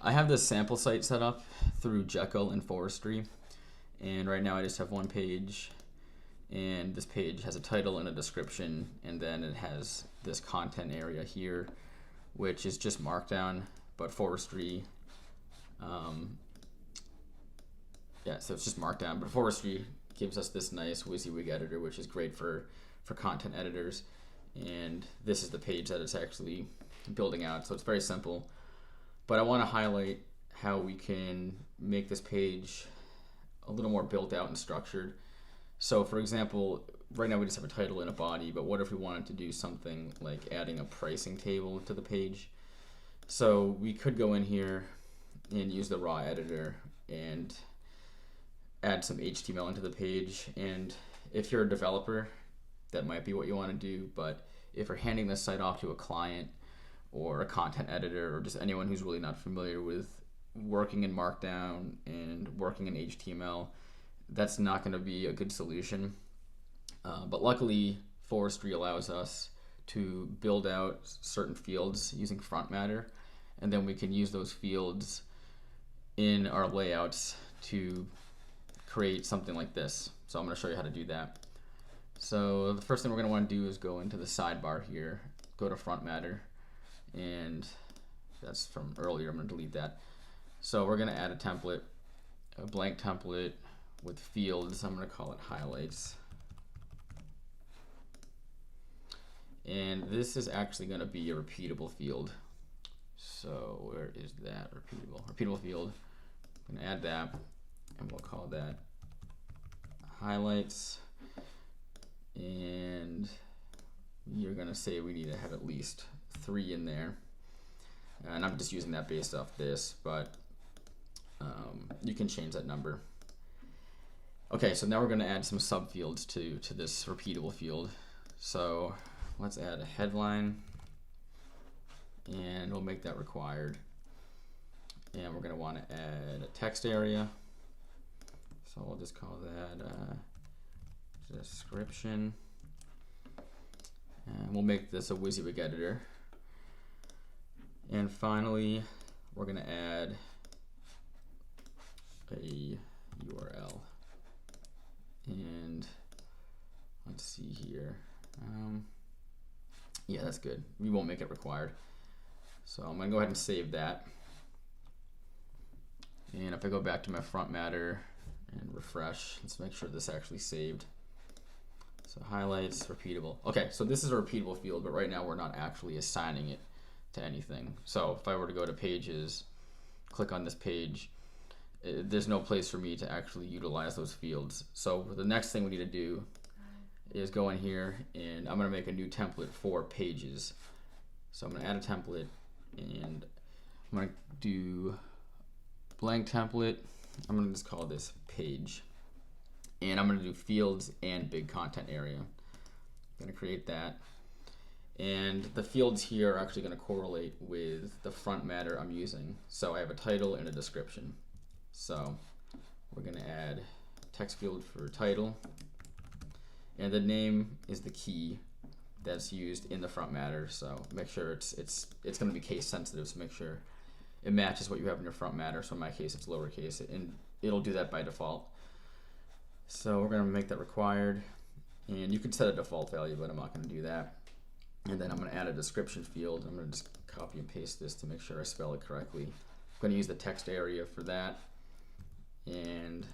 I have this sample site set up through Jekyll and Forestry, and right now I just have one page, and this page has a title and a description, and then it has this content area here, which is just markdown, but Forestry, so it's just markdown, but Forestry gives us this nice WYSIWYG editor, which is great for content editors, and this is the page that it's actually building out, so it's very simple. But I want to highlight how we can make this page a little more built out and structured. So for example, right now we just have a title and a body, but what if we wanted to do something like adding a pricing table to the page? So we could go in here and use the raw editor and add some HTML into the page. And if you're a developer, that might be what you want to do, but if you're handing this site off to a client or a content editor or just anyone who's really not familiar with working in Markdown and working in HTML, that's not going to be a good solution. But luckily, Forestry allows us to build out certain fields using front matter, and then we can use those fields in our layouts to create something like this. So I'm going to show you how to do that. So the first thing we're going to want to do is go into the sidebar here, go to front matter, and that's from earlier. I'm going to delete that. So we're going to add a template, a blank template with fields. I'm going to call it highlights. And this is actually going to be a repeatable field. So where is that? Repeatable field. I'm going to add that, and we'll call that highlights. And you're going to say we need to have at least 3 in there. And I'm just using that based off this, but you can change that number. Okay, so now we're going to add some subfields to this repeatable field. So let's add a headline, and we'll make that required. And we're going to want to add a text area. So we'll just call that description. And we'll make this a WYSIWYG editor. And finally, we're going to add a URL. And let's see here. Yeah, that's good. We won't make it required. So I'm going to go ahead and save that. And if I go back to my front matter and refresh, let's make sure this actually saved. So highlights, repeatable. Okay, so this is a repeatable field, but right now we're not actually assigning it to anything. So if I were to go to pages, click on this page, there's no place for me to actually utilize those fields. So the next thing we need to do is go in here, and I'm going to make a new template for pages. So I'm going to add a template, and I'm going to do blank template. I'm going to just call this page, and I'm going to do fields and big content area. I'm going to create that, and the fields here are actually going to correlate with the front matter I'm using. So I have a title and a description. So we're going to add text field for title, and the name is the key that's used in the front matter. So make sure it's going to be case sensitive. So make sure it matches what you have in your front matter. So in my case, it's lowercase, and it'll do that by default. So we're going to make that required, and you can set a default value, but I'm not going to do that. And then I'm going to add a description field. I'm going to just copy and paste this to make sure I spell it correctly. I'm going to use the text area for that, and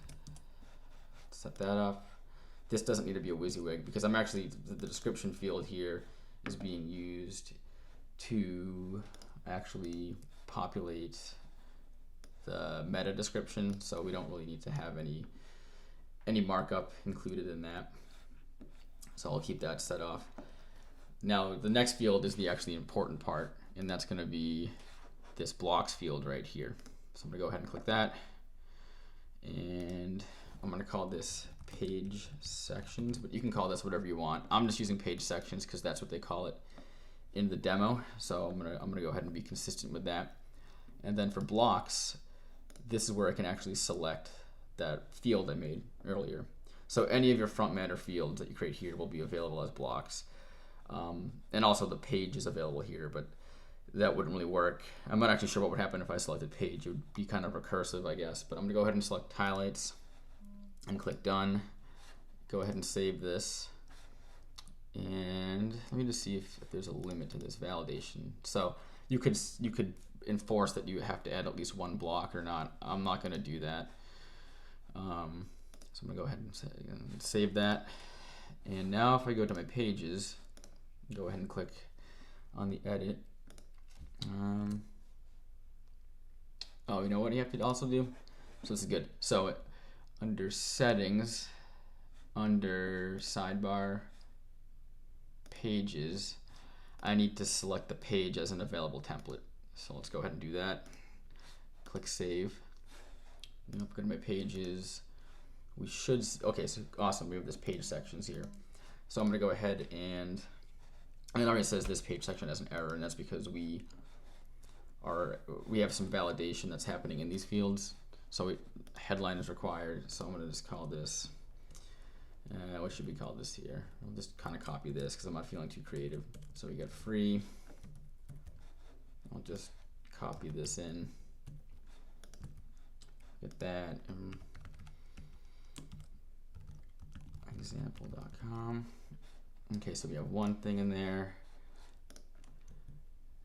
set that up. This doesn't need to be a WYSIWYG because I'm actually, the description field here is being used to actually populate the meta description, so we don't really need to have any markup included in that. So I'll keep that set off. Now the next field is the actually important part, and that's going to be this blocks field right here. So I'm going to go ahead and click that, and I'm going to call this page sections, but you can call this whatever you want. I'm just using page sections because that's what they call it in the demo. So I'm gonna go ahead and be consistent with that. And then for blocks, this is where I can actually select that field I made earlier. So any of your front matter fields that you create here will be available as blocks. And also the page is available here, but that wouldn't really work. I'm not actually sure what would happen if I selected page. It would be kind of recursive, I guess. But I'm gonna go ahead and select highlights and click done. Go ahead and save this. And let me just see if there's a limit to this validation. So you could enforce that you have to add at least one block or not. I'm not gonna do that. So I'm gonna go ahead and save that. And now if I go to my pages, go ahead and click on the edit. Oh, you know what you have to also do? So this is good. So under settings, under sidebar, pages, I need to select the page as an available template. So let's go ahead and do that. Click save. Go to my pages. We should, okay, so awesome, we have this page sections here. So I'm gonna go ahead and it already says this page section has an error, and that's because we have some validation that's happening in these fields. So headline is required. So I'm gonna just call this, what should we call this here? I'll just kind of copy this because I'm not feeling too creative. So we got free. I'll just copy this in. Get that. Example.com. Okay, so we have one thing in there.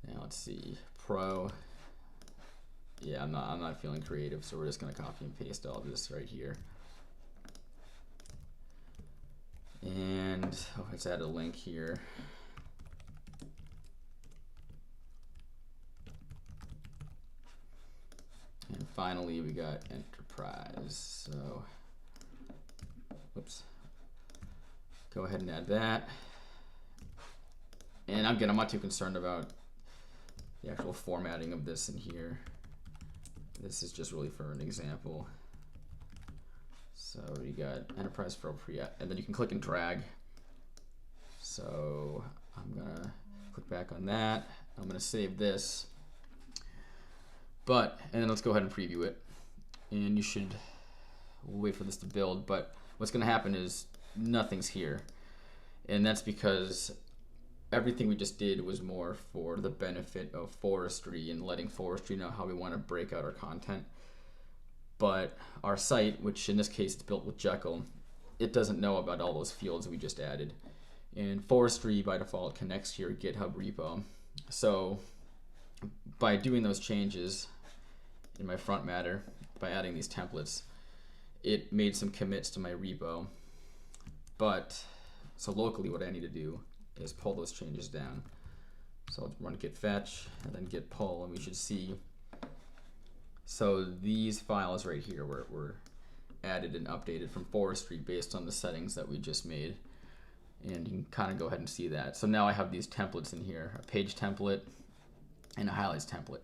Now let's see, pro. Yeah, I'm not feeling creative, so we're just gonna copy and paste all this right here. And let's add a link here. And finally, we got enterprise. So, whoops. Go ahead and add that. And again, I'm not too concerned about the actual formatting of this in here. This is just really for an example. So you got enterprise for free, and then you can click and drag. So I'm gonna click back on that. I'm gonna save this. And then let's go ahead and preview it. And we'll wait for this to build, but what's gonna happen is nothing's here. And that's because everything we just did was more for the benefit of Forestry and letting Forestry know how we want to break out our content. But our site, which in this case is built with Jekyll, it doesn't know about all those fields we just added. And Forestry by default connects to your GitHub repo. So by doing those changes in my front matter, by adding these templates, it made some commits to my repo. So locally what I need to do is pull those changes down. So let's run git fetch and then git pull, and we should see. So these files right here were added and updated from Forestry based on the settings that we just made. And you can kind of go ahead and see that. So now I have these templates in here, a page template and a highlights template.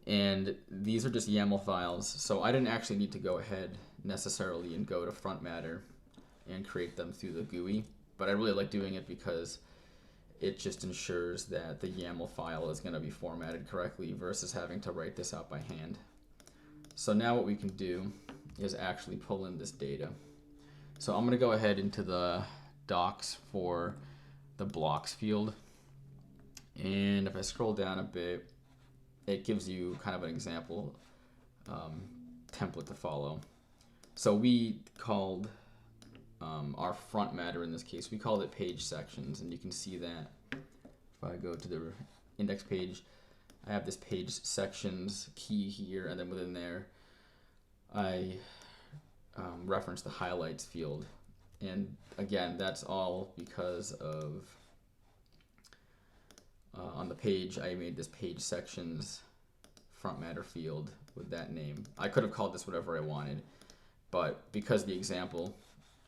And these are just YAML files. So I didn't actually need to go ahead necessarily and go to front matter and create them through the GUI. But I really like doing it because it just ensures that the YAML file is going to be formatted correctly versus having to write this out by hand. So now what we can do is actually pull in this data. So I'm going to go ahead into the docs for the blocks field. And if I scroll down a bit, it gives you kind of an example template to follow. So we called our front matter in this case, we called it page sections, and you can see that if I go to the index page, I have this page sections key here, and then within there I reference the highlights field. And again, that's all because of on the page I made this page sections front matter field with that name. I could have called this whatever I wanted, but because the example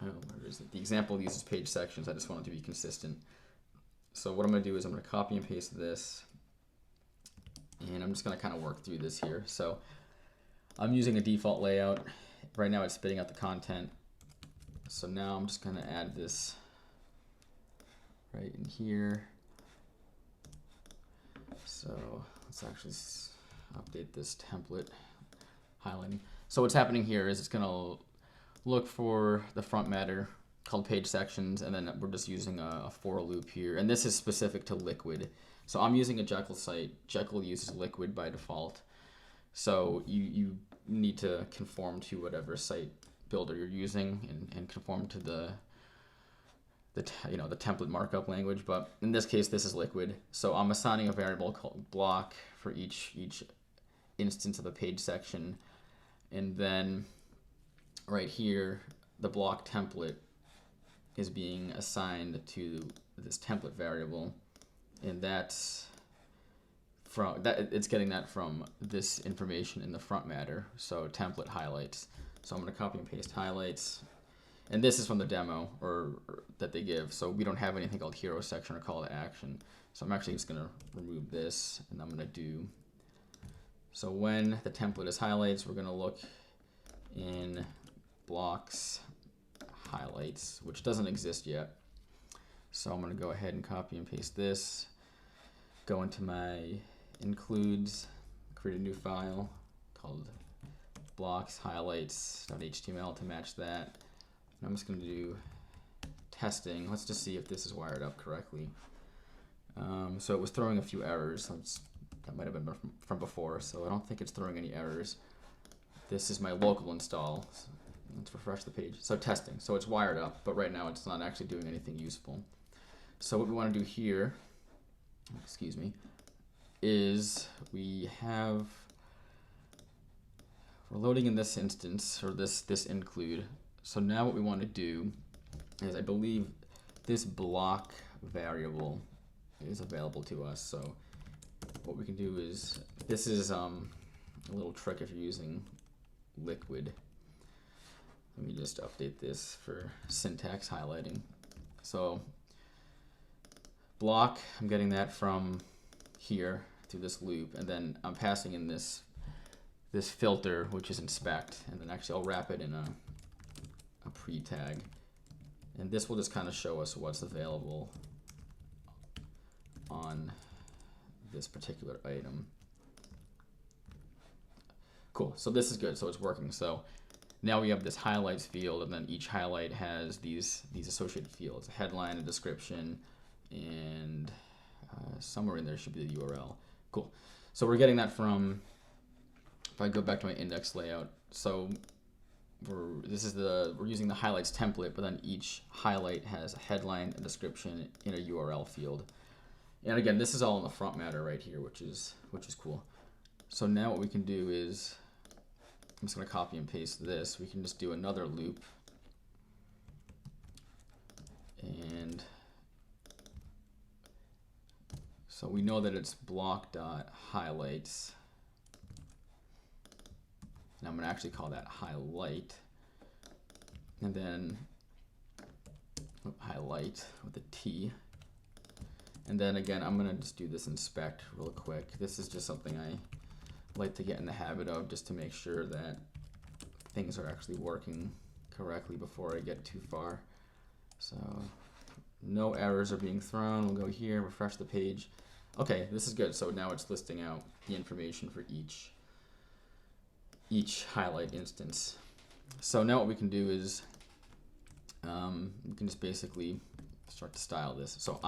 where is it? The example uses page sections, I just want it to be consistent. So what I'm going to do is I'm going to copy and paste this, and I'm just going to kind of work through this here. So I'm using a default layout. Right now it's spitting out the content. So now I'm just going to add this right in here. So let's actually update this template highlighting. So what's happening here is it's going to look for the front matter called page sections, and then we're just using a for loop here, and this is specific to Liquid. So I'm using a Jekyll site. Jekyll uses Liquid by default, so you need to conform to whatever site builder you're using and conform to the template markup language. But in this case, this is Liquid, so I'm assigning a variable called block for each instance of a page section, and then right here the block template is being assigned to this template variable, and that's from that it's getting that from this information in the front matter, so template highlights. So I'm going to copy and paste highlights, and this is from the demo or that they give, so we don't have anything called hero section or call to action. So I'm actually just going to remove this, and I'm going to do, so when the template is highlights, we're going to look in blocks highlights, which doesn't exist yet. So I'm going to go ahead and copy and paste this, go into my includes, create a new file called blocks highlights.html to match that. And I'm just going to do testing. Let's just see if this is wired up correctly. So it was throwing a few errors. That might have been from before, so I don't think it's throwing any errors. This is my local install. Let's refresh the page. So testing. So it's wired up, but right now it's not actually doing anything useful. So what we want to do here, excuse me, is we're loading in this instance, or this include. So now what we want to do is, I believe this block variable is available to us. So what we can do is, this is a little trick if you're using Liquid. Let me just update this for syntax highlighting. So block, I'm getting that from here through this loop, and then I'm passing in this filter, which is inspect, and then actually I'll wrap it in a pre-tag, and this will just kind of show us what's available on this particular item. Cool, so this is good, so it's working. So now we have this highlights field, and then each highlight has these associated fields, a headline, a description, and somewhere in there should be the URL. Cool. So we're getting that from, if I go back to my index layout, so we're using the highlights template, but then each highlight has a headline, a description, in a URL field. And again, this is all in the front matter right here, which is cool. So now what we can do is, I'm just going to copy and paste this. We can just do another loop, and so we know that it's block.highlights, and I'm going to actually call that highlight, and then highlight with a T. And then again, I'm going to just do this inspect real quick. This is just something I like to get in the habit of, just to make sure that things are actually working correctly before I get too far. So no errors are being thrown. We'll go here, refresh the page. Okay, this is good. So now it's listing out the information for each highlight instance. So now what we can do is we can just basically start to style this. So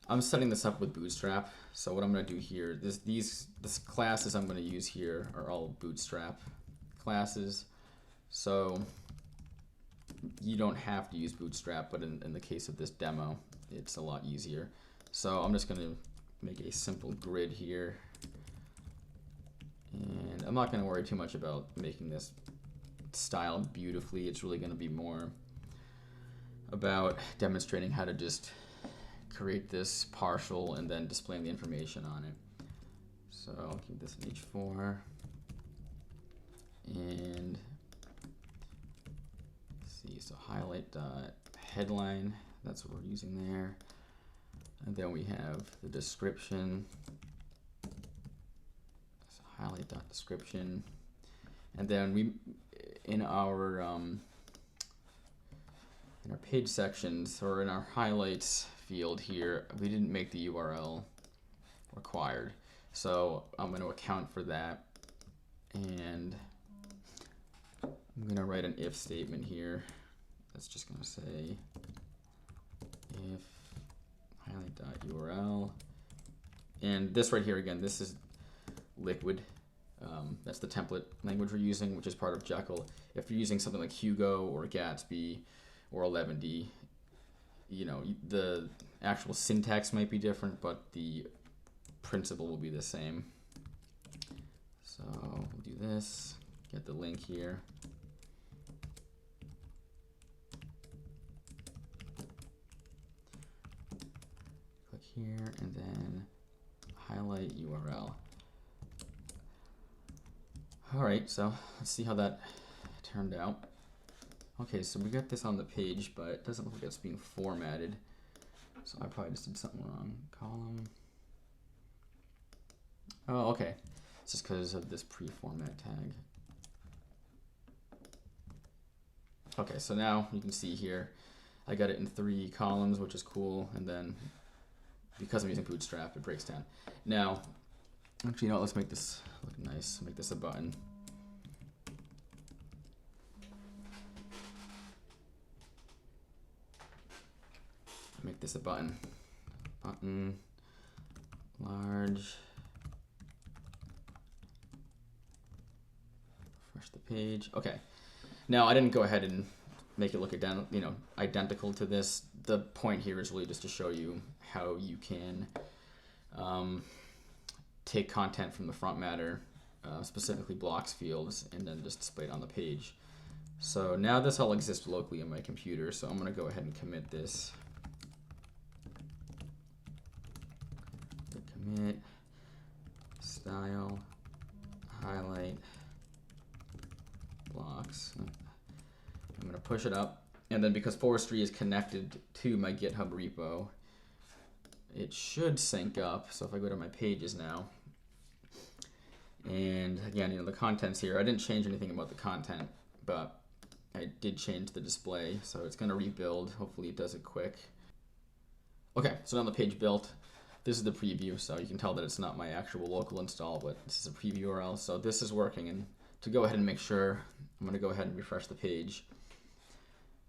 I'm setting this up with Bootstrap. So what I'm going to do here, these classes I'm going to use here are all Bootstrap classes. So you don't have to use Bootstrap, but in the case of this demo, it's a lot easier. So I'm just going to make a simple grid here. And I'm not going to worry too much about making this styled beautifully. It's really going to be more about demonstrating how to just create this partial and then displaying the information on it. So I'll keep this in H4, and let's see, so highlight headline, that's what we're using there, and then we have the description, so highlight description, and then we in our page sections, or in our highlights field here, we didn't make the URL required. So I'm going to account for that, and I'm going to write an if statement here. that's just going to say if highlight.url. And this right here, again, this is liquid. That's the template language we're using, which is part of Jekyll. If you're using something like Hugo or Gatsby or 11D, you know, the actual syntax might be different, but the principle will be the same. So we'll do this, get the link here. Click here and then highlight URL. All right, so let's see how that turned out. Okay, so we got this on the page, but it doesn't look like it's being formatted. So I probably just did something wrong. Column. Oh, okay. It's just because of this pre-format tag. Okay, so now you can see here, I got it in 3 columns, which is cool. And then because I'm using Bootstrap, it breaks down. Now, actually, you know what, let's make this look nice. Make this a button. Make this a button. Button, large. Refresh the page. Okay. Now I didn't go ahead and make it look identical to this. The point here is really just to show you how you can take content from the front matter, specifically blocks fields, and then just display it on the page. So now this all exists locally in my computer, so I'm going to go ahead and commit this. Commit, style, highlight, blocks. I'm going to push it up, and then because Forestry is connected to my GitHub repo, it should sync up. So if I go to my pages now, and again, you know, the content's here. I didn't change anything about the content, but I did change the display, so it's going to rebuild. Hopefully it does it quick. Okay, so now the page built. This is the preview, so you can tell that it's not my actual local install, but this is a preview URL. So this is working, and to go ahead and make sure, I'm going to go ahead and refresh the page.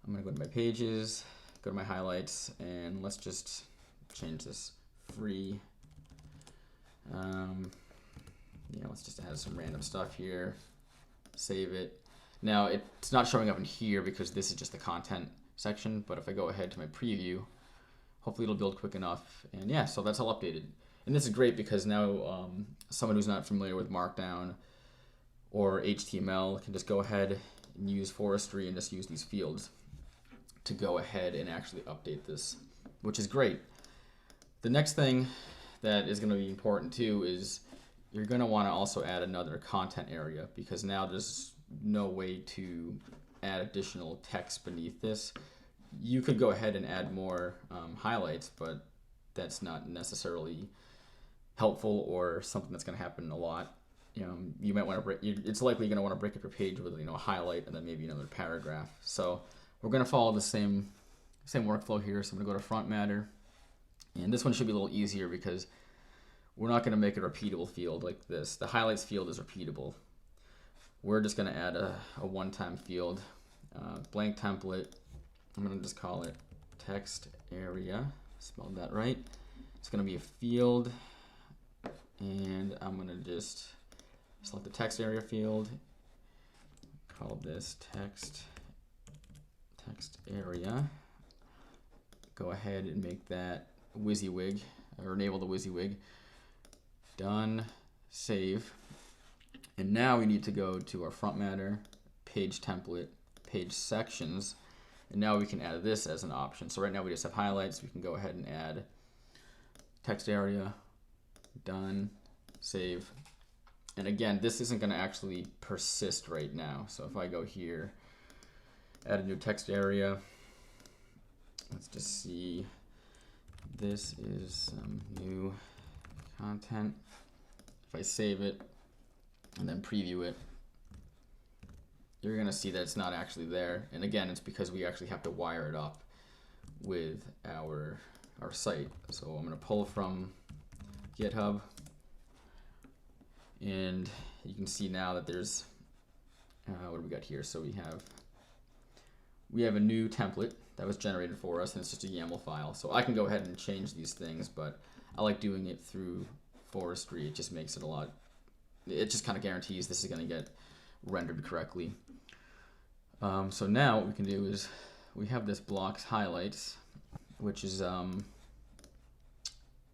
I'm going to go to my pages, go to my highlights, and let's just change this free. Let's just add some random stuff here, save it. Now it's not showing up in here because this is just the content section, but if I go ahead to my preview, hopefully it'll build quick enough. And yeah, so that's all updated. And this is great because now someone who's not familiar with Markdown or HTML can just go ahead and use Forestry and just use these fields to go ahead and actually update this, which is great. The next thing that is going to be important too is you're going to want to also add another content area, because now there's no way to add additional text beneath this. You could go ahead and add more highlights, but that's not necessarily helpful or something that's going to happen a lot. You might want to it's likely going to want to break up your page with a highlight and then maybe another paragraph. So we're going to follow the same workflow here. So I'm going to go to front matter, and this one should be a little easier because we're not going to make a repeatable field like this. The highlights field is repeatable. We're just going to add a one-time field, blank template. I'm going to just call it text area. Spelled that right. It's going to be a field, and I'm going to just select the text area field. Call this text area. Go ahead and make that WYSIWYG, or enable the WYSIWYG. Done. Save. And now we need to go to our front matter, page template, page sections, and now we can add this as an option. So right now we just have highlights. We can go ahead and add text area. Done. Save. And again, this isn't going to actually persist right now. So if I go here, add a new text area, let's just see. This is some new content. If I save it and then preview it, you're going to see that it's not actually there. And again, it's because we actually have to wire it up with our site. So I'm going to pull from GitHub, and you can see now that there's what do we got here? So we have we have a new template that was generated for us, and it's just a YAML file. So I can go ahead and change these things, but I like doing it through Forestry. It just makes it a lot, it just kind of guarantees this is going to get rendered correctly. So now what we can do is we have this blocks highlights, which is in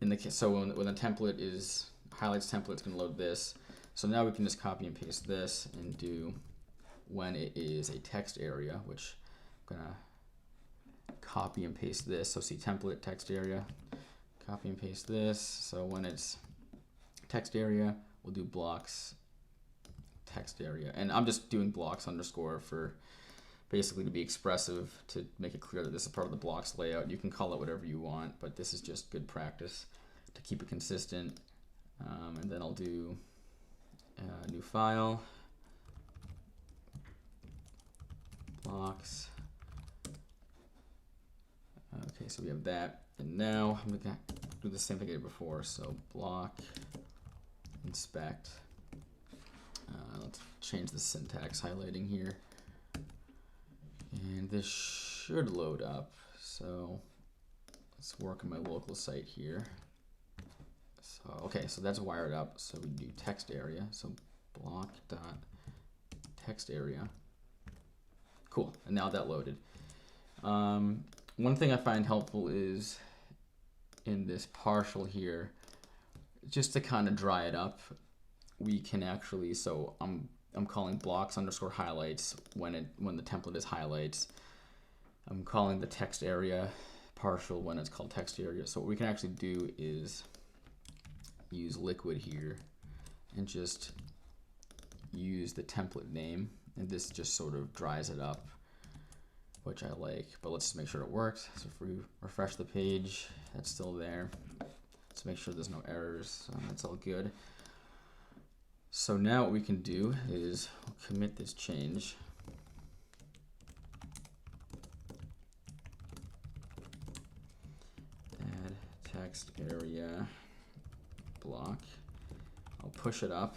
the case, so when the template is highlights template, it's going to load this. So now we can just copy and paste this and do when it is a text area, which I'm gonna copy and paste this. So see template text area, copy and paste this. So when it's text area, we'll do blocks text area, and I'm just doing blocks underscore for basically to be expressive, to make it clear that this is part of the blocks layout. You can call it whatever you want, but this is just good practice to keep it consistent. And then I'll do a new file, blocks. Okay, so we have that, and now I'm gonna do the same thing I did before. So block, inspect. Let's change the syntax highlighting here. And this should load up. So let's work on my local site here. So, okay, so that's wired up. So we do text area. So block dot text area. Cool, and now that loaded. One thing I find helpful is in this partial here, just to kind of dry it up, we can actually, so I'm calling blocks underscore highlights when the template is highlights. I'm calling the text area partial when it's called text area. So what we can actually do is use liquid here and just use the template name, and this just sort of dries it up, which I like. But let's just make sure it works. So if we refresh the page, that's still there. Let's make sure there's no errors. That's all good. So now what we can do is commit this change. Add text area block. I'll push it up.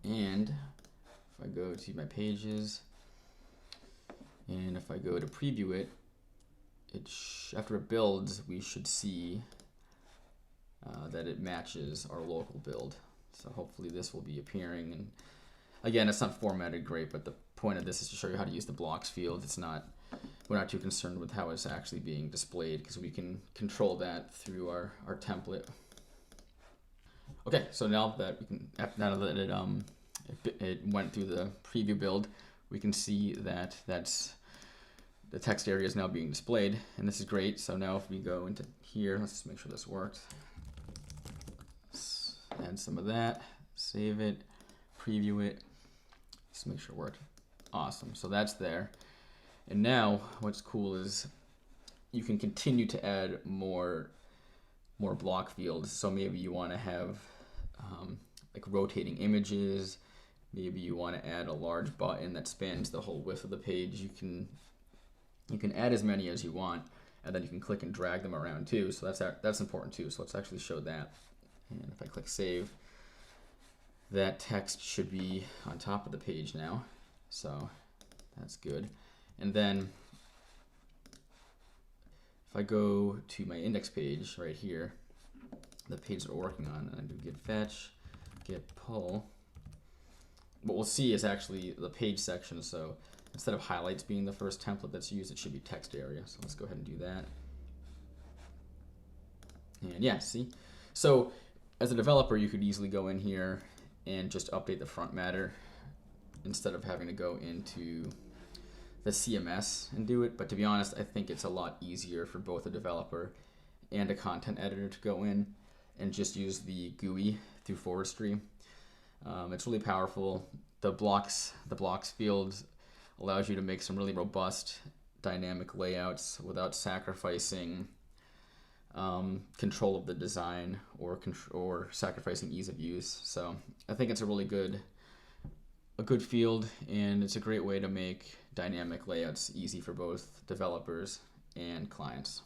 And if I go to my pages, and if I go to preview it, after it builds, we should see that it matches our local build. So hopefully this will be appearing. And again, it's not formatted great, but the point of this is to show you how to use the blocks field. We're not too concerned with how it's actually being displayed, because we can control that through our template. Okay, so now that it went through the preview build, we can see that the text area is now being displayed, and this is great. So now if we go into here, let's just make sure this works. Let's add some of that, save it, preview it, just make sure it worked. Awesome, so that's there. And now what's cool is you can continue to add more block fields. So maybe you want to have like rotating images. Maybe you want to add a large button that spans the whole width of the page. You can add as many as you want, and then you can click and drag them around too. So that's important too. So let's actually show that. And if I click save, that text should be on top of the page now. So that's good. And then if I go to my index page right here, the page that we're working on, and I do git fetch, git pull, what we'll see is actually the page section. So instead of highlights being the first template that's used, it should be text area. So let's go ahead and do that. And yeah, see? So as a developer, you could easily go in here and just update the front matter instead of having to go into the CMS and do it. But to be honest, I think it's a lot easier for both a developer and a content editor to go in and just use the GUI through Forestry. It's really powerful. The blocks field allows you to make some really robust dynamic layouts without sacrificing control of the design or sacrificing ease of use. So I think it's a really good field, and it's a great way to make dynamic layouts easy for both developers and clients.